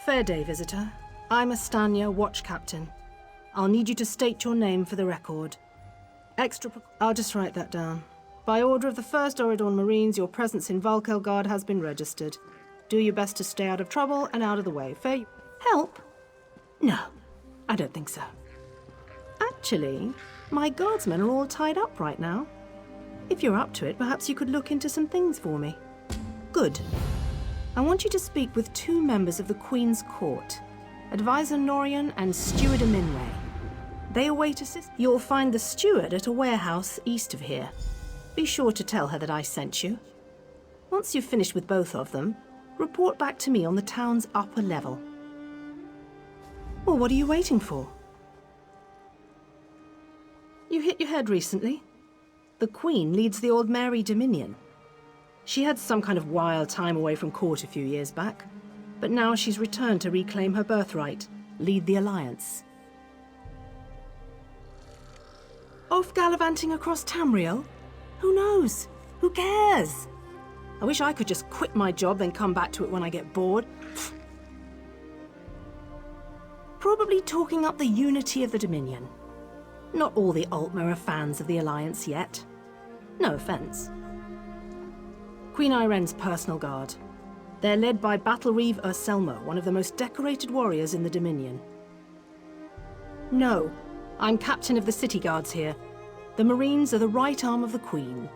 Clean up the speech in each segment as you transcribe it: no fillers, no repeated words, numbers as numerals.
Fair day, visitor. I'm Astanya, Watch Captain. I'll need you to state your name for the record. I'll just write that down. By order of the 1st Oridorn Marines, your presence in Valkelgard has been registered. Do your best to stay out of trouble and out of the way. Fair... Help? No, I don't think so. Actually, my guardsmen are all tied up right now. If you're up to it, perhaps you could look into some things for me. Good. I want you to speak with 2 members of the Queen's Court, Advisor Norian and Steward Aminway. They await assistance. You'll find the steward at a warehouse east of here. Be sure to tell her that I sent you. Once you've finished with both of them, report back to me on the town's upper level. Well, what are you waiting for? You hit your head recently? The Queen leads the Old Mary Dominion. She had some kind of wild time away from court a few years back, but now she's returned to reclaim her birthright, lead the Alliance. Off gallivanting across Tamriel? Who knows? Who cares? I wish I could just quit my job, then come back to it when I get bored. Probably talking up the unity of the Dominion. Not all the Altmer are fans of the Alliance yet. No offense. Queen Iren's personal guard. They're led by Battlereeve Urselmo, one of the most decorated warriors in the Dominion. No, I'm captain of the city guards here. The Marines are the right arm of the Queen.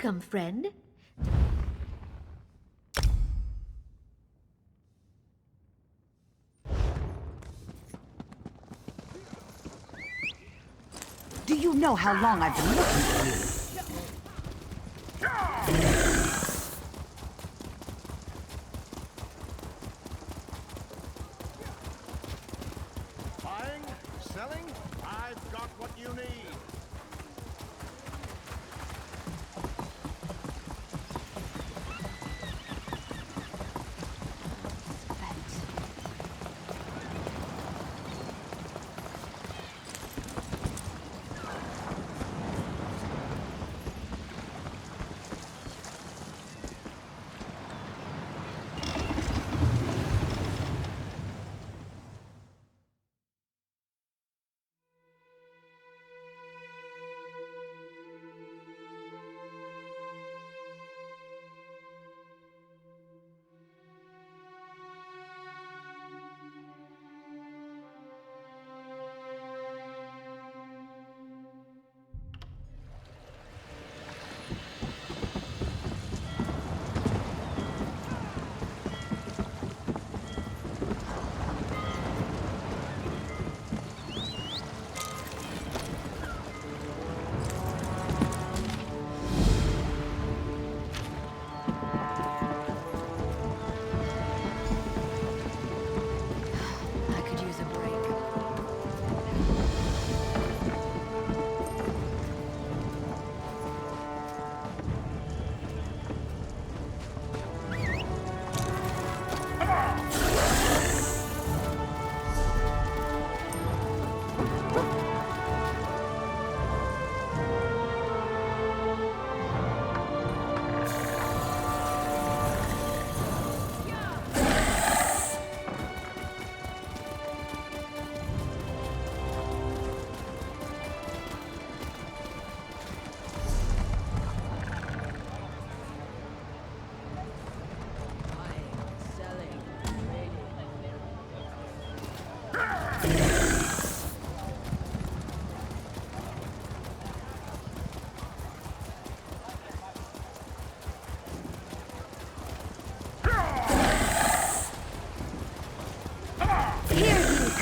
Welcome, friend. Do you know how long I've been looking for you? Buying? Selling? I've got what you need.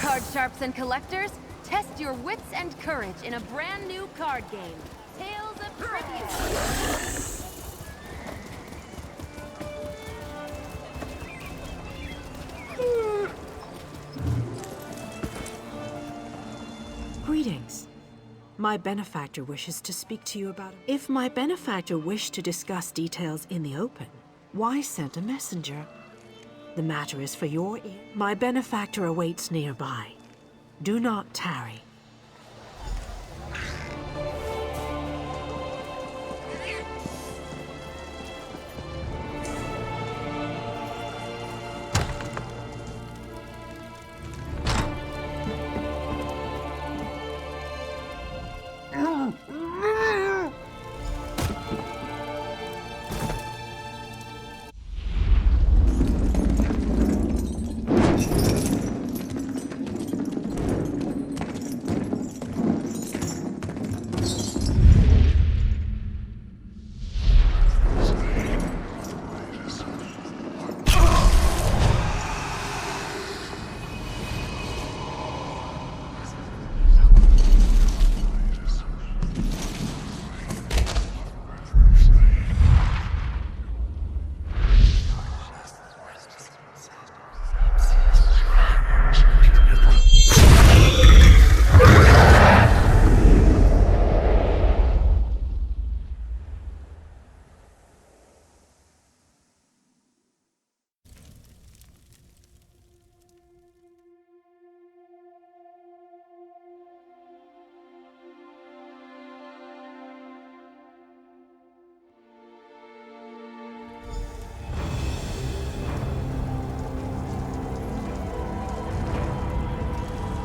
Card sharps and collectors, test your wits and courage in a brand new card game, Tales of Tribute. Greetings. My benefactor wishes to speak to you about it. If my benefactor wished to discuss details in the open, why send a messenger? The matter is for your ear. My benefactor awaits nearby. Do not tarry.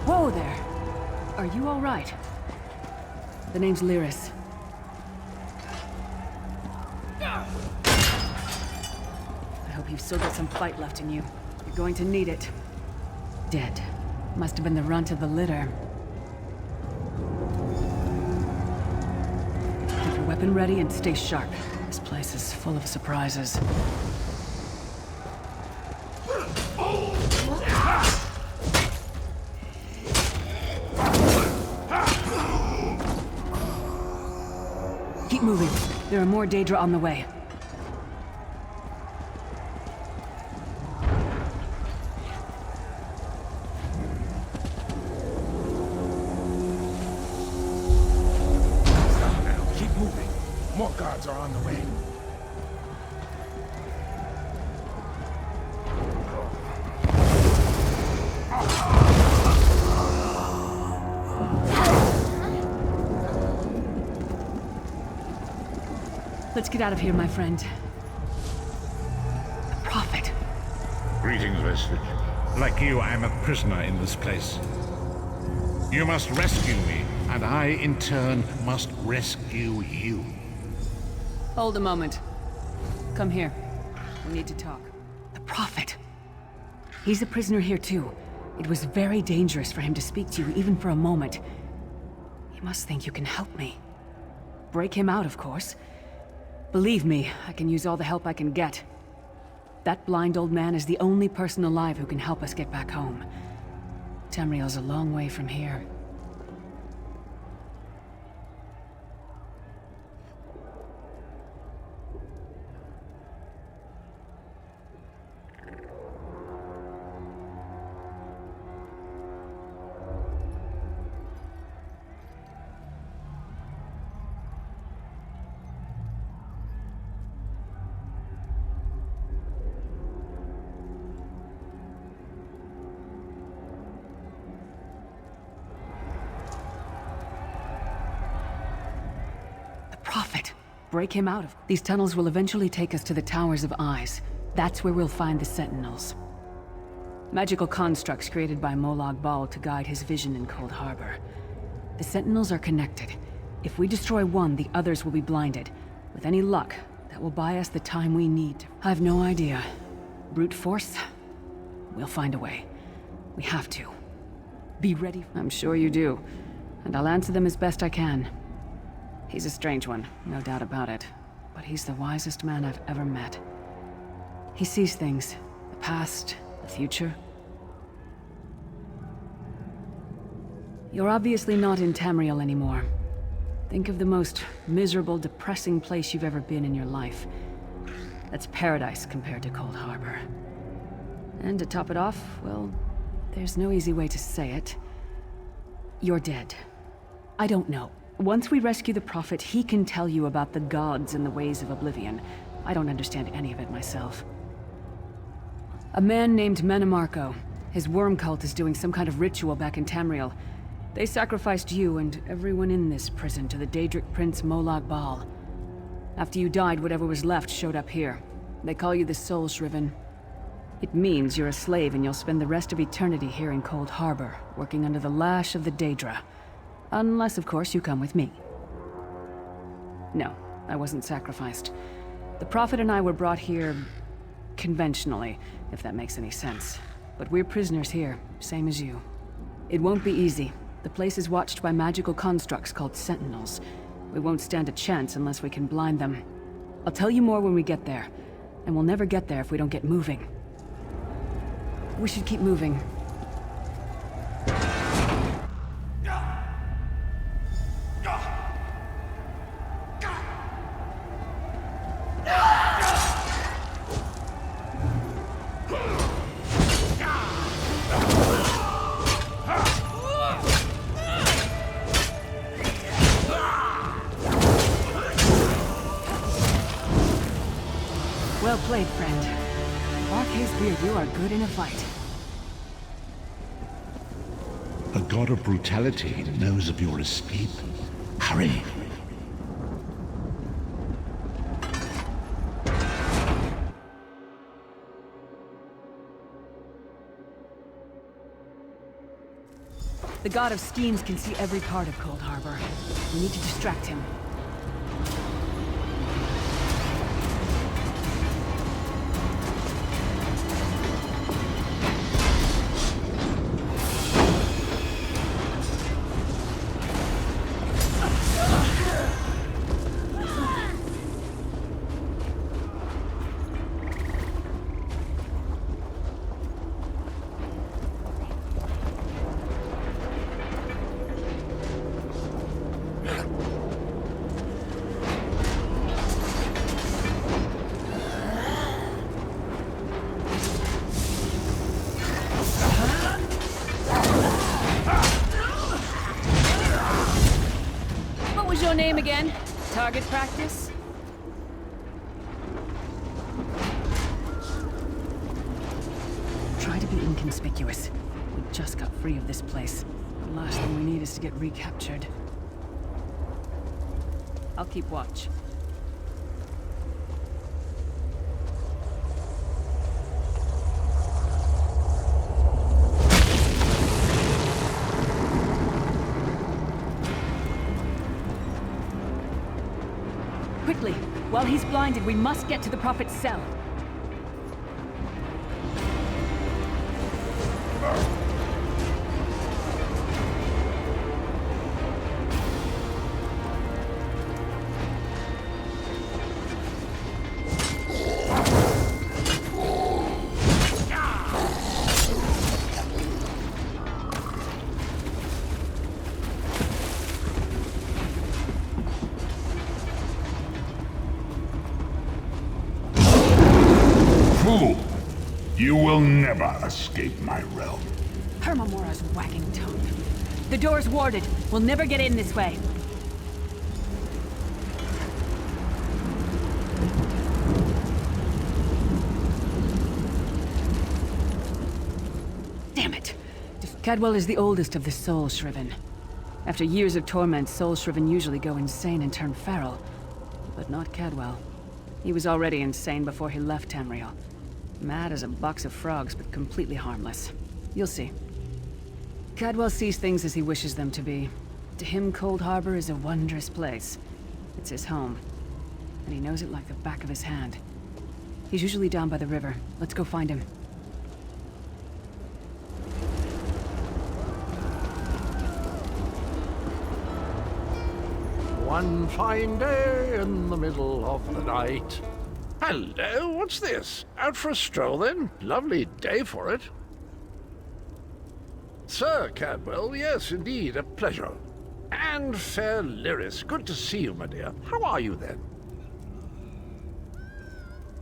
Whoa there! Are you all right? The name's Lyris. I hope you've still got some fight left in you. You're going to need it. Dead. Must have been the runt of the litter. Keep your weapon ready and stay sharp. This place is full of surprises. Keep moving. There are more Daedra on the way. Stop now. Keep moving. More guards are on the way. Let's get out of here, my friend. The Prophet. Greetings, Vestige. Like you, I'm a prisoner in this place. You must rescue me, and I, in turn, must rescue you. Hold a moment. Come here. We need to talk. The Prophet. He's a prisoner here, too. It was very dangerous for him to speak to you, even for a moment. You must think you can help me. Break him out, of course. Believe me, I can use all the help I can get. That blind old man is the only person alive who can help us get back home. Tamriel's a long way from here. Prophet. Break him out of... These tunnels will eventually take us to the Towers of Eyes. That's where we'll find the Sentinels. Magical constructs created by Molag Bal to guide his vision in Cold Harbor. The Sentinels are connected. If we destroy one, the others will be blinded. With any luck, that will buy us the time we need. I've no idea. Brute force? We'll find a way. We have to. Be ready. I'm sure you do. And I'll answer them as best I can. He's a strange one, no doubt about it. But he's the wisest man I've ever met. He sees things. The past, the future. You're obviously not in Tamriel anymore. Think of the most miserable, depressing place you've ever been in your life. That's paradise compared to Cold Harbor. And to top it off, well, there's no easy way to say it. You're dead. I don't know. Once we rescue the Prophet, he can tell you about the gods and the ways of oblivion. I don't understand any of it myself. A man named Menemarco. His worm cult is doing some kind of ritual back in Tamriel. They sacrificed you and everyone in this prison to the Daedric Prince Molag Bal. After you died, whatever was left showed up here. They call you the Soul Shriven. It means you're a slave and you'll spend the rest of eternity here in Cold Harbor, working under the lash of the Daedra. Unless, of course, you come with me. No, I wasn't sacrificed. The Prophet and I were brought here... conventionally, if that makes any sense. But we're prisoners here, same as you. It won't be easy. The place is watched by magical constructs called Sentinels. We won't stand a chance unless we can blind them. I'll tell you more when we get there. And we'll never get there if we don't get moving. We should keep moving. Well played, friend. Marquez Beard, you are good in a fight. A god of brutality knows of your escape. Hurry. The god of schemes can see every part of Cold Harbor. We need to distract him. your name again? Target practice? Try to be inconspicuous. We just got free of this place. The last thing we need is to get recaptured. I'll keep watch. Quickly! While he's blinded, we must get to the Prophet's cell. Fool! You will never escape my realm. Hermamora's wagging tongue. The door's warded. We'll never get in this way. Damn it! Cadwell is the oldest of the Soul Shriven. After years of torment, Soul Shriven usually go insane and turn feral. But not Cadwell. He was already insane before he left Tamriel. Mad as a box of frogs, but completely harmless. You'll see. Cadwell sees things as he wishes them to be. To him, Cold Harbor is a wondrous place. It's his home. And he knows it like the back of his hand. He's usually down by the river. Let's go find him. One fine day in the middle of the night. Hello, what's this? Out for a stroll then? Lovely day for it. Sir Cadwell, yes, indeed, a pleasure. And fair Lyris, good to see you, my dear. How are you then?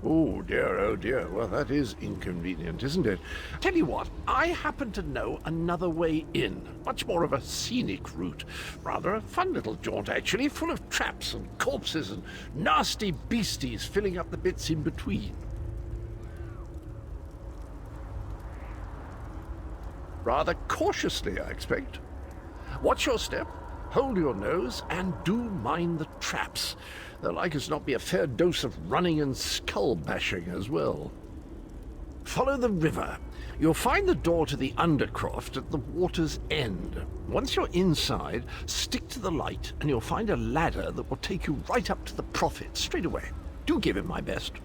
Oh dear, well that is inconvenient, isn't it? Tell you what, I happen to know another way in. Much more of a scenic route. Rather a fun little jaunt, actually, full of traps and corpses and nasty beasties filling up the bits in between. Rather cautiously, I expect. Watch your step, hold your nose, and do mind the traps. There'll like as not be a fair dose of running and skull-bashing as well. Follow the river. You'll find the door to the Undercroft at the water's end. Once you're inside, stick to the light, and you'll find a ladder that will take you right up to the Prophet straight away. Do give him my best.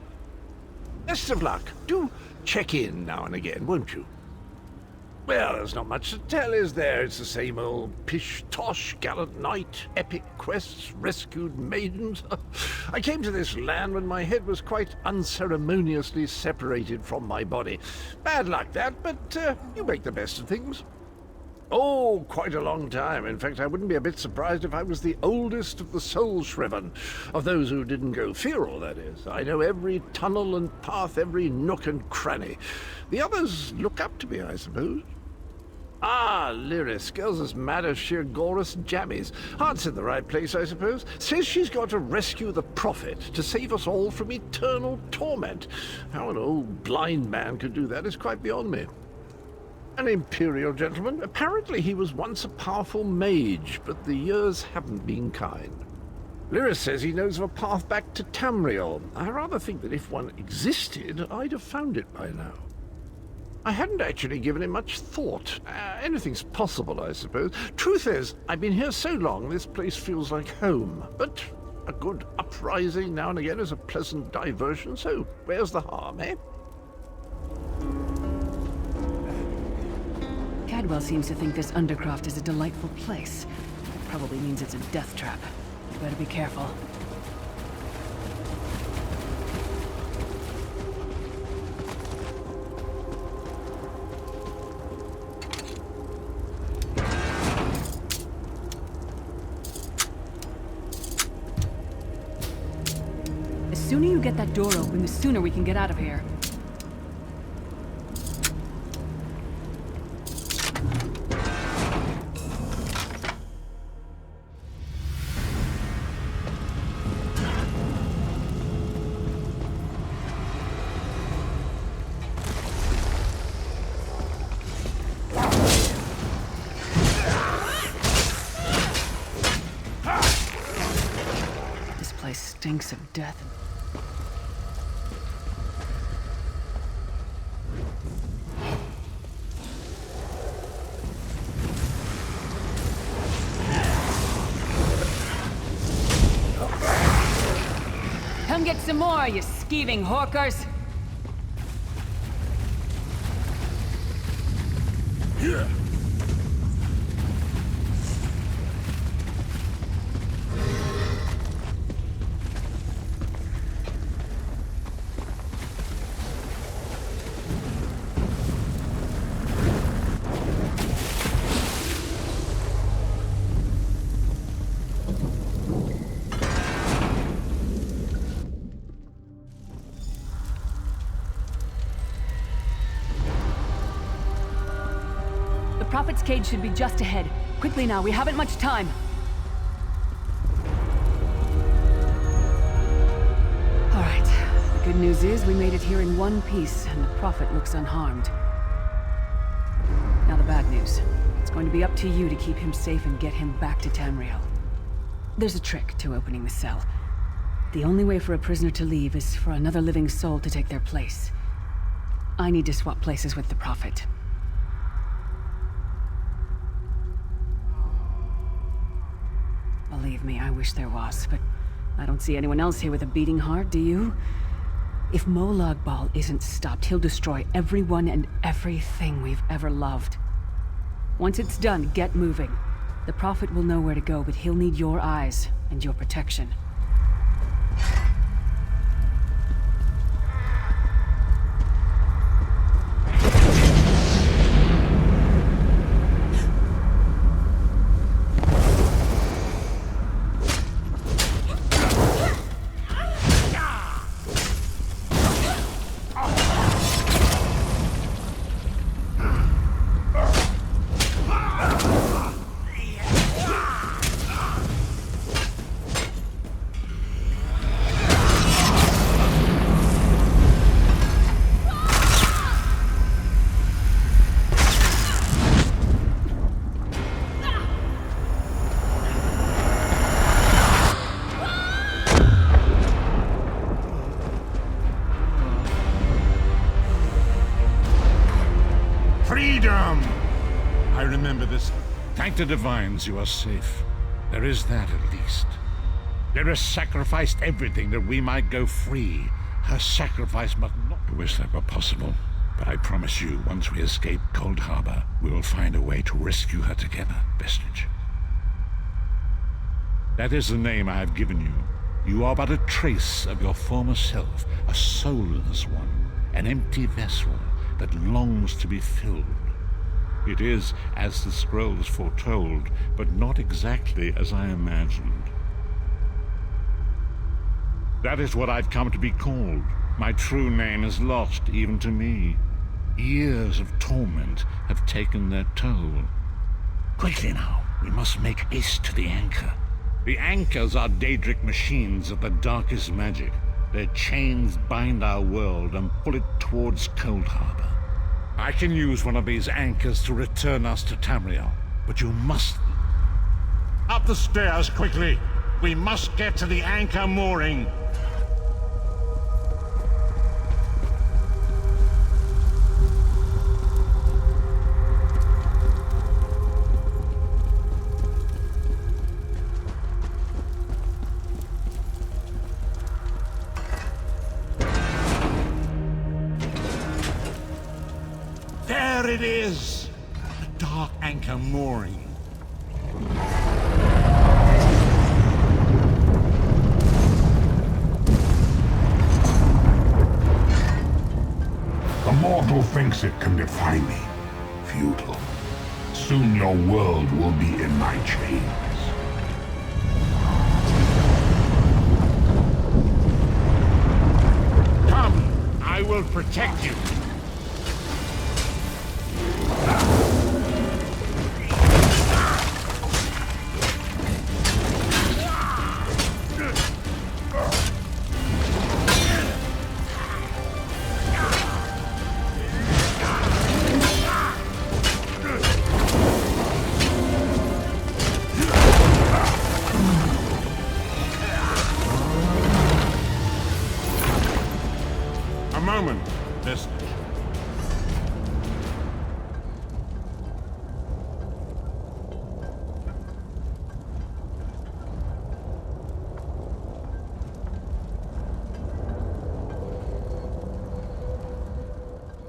Best of luck. Do check in now and again, won't you? Well, there's not much to tell, is there? It's the same old pish-tosh, gallant knight, epic quests, rescued maidens. I came to this land when my head was quite unceremoniously separated from my body. Bad luck, that, but you make the best of things. Oh, quite a long time. In fact, I wouldn't be a bit surprised if I was the oldest of the Soul Shriven. Of those who didn't go feral, that is. I know every tunnel and path, every nook and cranny. The others look up to me, I suppose. Ah, Lyris, girl's as mad as sheer Gorus jammies. Heart's in the right place, I suppose. Says she's got to rescue the Prophet to save us all from eternal torment. How an old blind man could do that is quite beyond me. An imperial gentleman. Apparently he was once a powerful mage, but the years haven't been kind. Lyris says he knows of a path back to Tamriel. I rather think that if one existed, I'd have found it by now. I hadn't actually given it much thought. Anything's possible, I suppose. Truth is, I've been here so long, this place feels like home. But a good uprising now and again is a pleasant diversion, so where's the harm, eh? Cadwell seems to think this Undercroft is a delightful place. That probably means it's a death trap. You better be careful. The sooner you get that door open, the sooner we can get out of here. place stinks of death. Come get some more, you skeeving hawkers! Yeah. The Prophet's cage should be just ahead. Quickly now, we haven't much time. All right. The good news is we made it here in one piece, and the Prophet looks unharmed. Now the bad news. It's going to be up to you to keep him safe and get him back to Tamriel. There's a trick to opening the cell. The only way for a prisoner to leave is for another living soul to take their place. I need to swap places with the Prophet. Believe me, I wish there was, but I don't see anyone else here with a beating heart, do you? If Molag Bal isn't stopped, he'll destroy everyone and everything we've ever loved. Once it's done, get moving. The Prophet will know where to go, but he'll need your eyes and your protection. Freedom! I remember this. Thank the divines you are safe. There is that at least. There has sacrificed everything that we might go free. Her sacrifice must not... I wish that were possible. But I promise you, once we escape Cold Harbor, we will find a way to rescue her together, Vestige. That is the name I have given you. You are but a trace of your former self, a soulless one, an empty vessel that longs to be filled. It is as the scrolls foretold, but not exactly as I imagined. That is what I've come to be called. My true name is lost, even to me. Years of torment have taken their toll. Quickly now, we must make haste to the anchor. The anchors are Daedric machines of the darkest magic. Their chains bind our world and pull it towards Cold Harbor. I can use one of these anchors to return us to Tamriel, but you must... Up the stairs, quickly! We must get to the anchor mooring! There it is! The dark anchor mooring. The mortal thinks it can defy me. Futile. Soon your world will be in my chains. Come! I will protect you! vestige.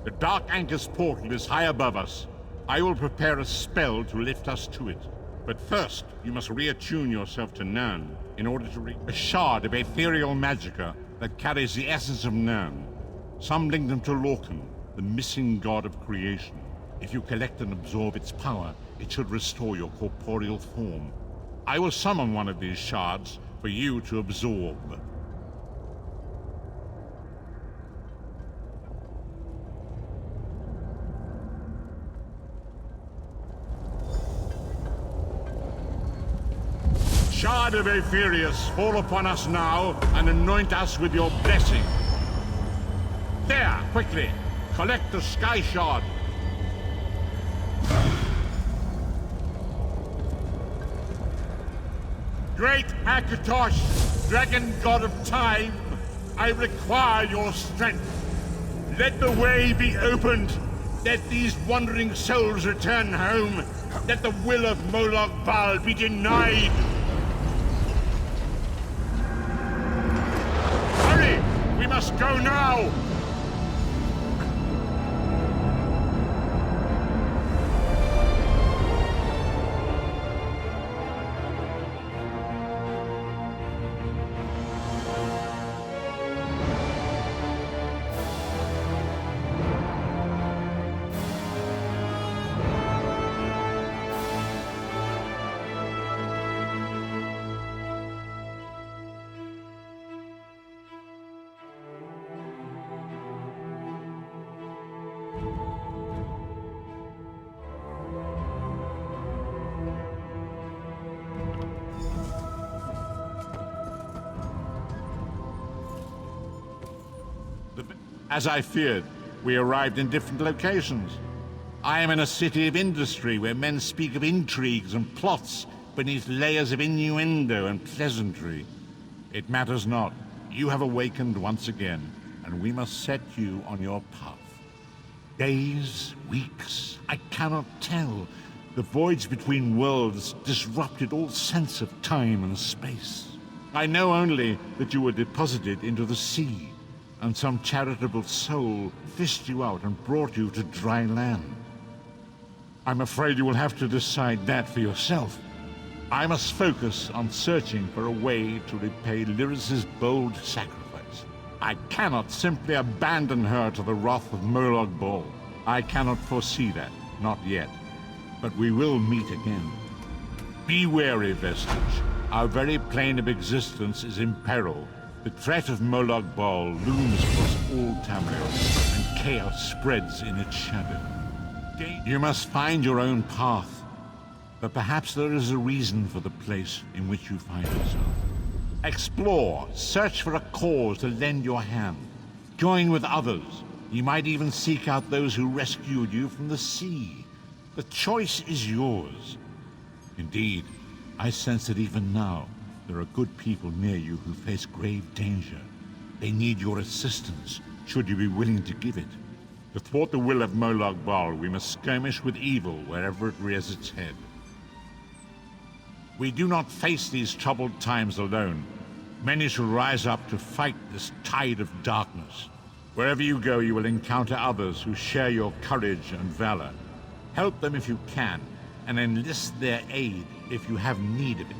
The Dark Anchor's portal is high above us. I will prepare a spell to lift us to it. But first, you must reattune yourself to Nern in order to reach a shard of ethereal magicka that carries the essence of Nern. Some link them to Lorcan, the missing god of creation. If you collect and absorb its power, it should restore your corporeal form. I will summon one of these shards for you to absorb. Shard of Aetherius, fall upon us now and anoint us with your blessing. There, quickly, collect the Sky Shard. Great Akatosh, dragon god of time, I require your strength. Let the way be opened. Let these wandering souls return home. Let the will of Moloch Baal be denied. We must go now! As I feared, we arrived in different locations. I am in a city of industry where men speak of intrigues and plots beneath layers of innuendo and pleasantry. It matters not. You have awakened once again, and we must set you on your path. Days, weeks, I cannot tell. The voids between worlds disrupted all sense of time and space. I know only that you were deposited into the sea, and some charitable soul fished you out and brought you to dry land. I'm afraid you will have to decide that for yourself. I must focus on searching for a way to repay Lyris's bold sacrifice. I cannot simply abandon her to the wrath of Moloch Baal. I cannot foresee that, not yet. But we will meet again. Be wary, Vestige. Our very plane of existence is in peril. The threat of Moloch Baal looms across all Tamriel, and chaos spreads in its shadow. You must find your own path, but perhaps there is a reason for the place in which you find yourself. Explore, search for a cause to lend your hand. Join with others. You might even seek out those who rescued you from the sea. The choice is yours. Indeed, I sense that even now, there are good people near you who face grave danger. They need your assistance, should you be willing to give it. To thwart the will of Moloch Baal, we must skirmish with evil wherever it rears its head. We do not face these troubled times alone. Many shall rise up to fight this tide of darkness. Wherever you go, you will encounter others who share your courage and valor. Help them if you can, and enlist their aid if you have need of it.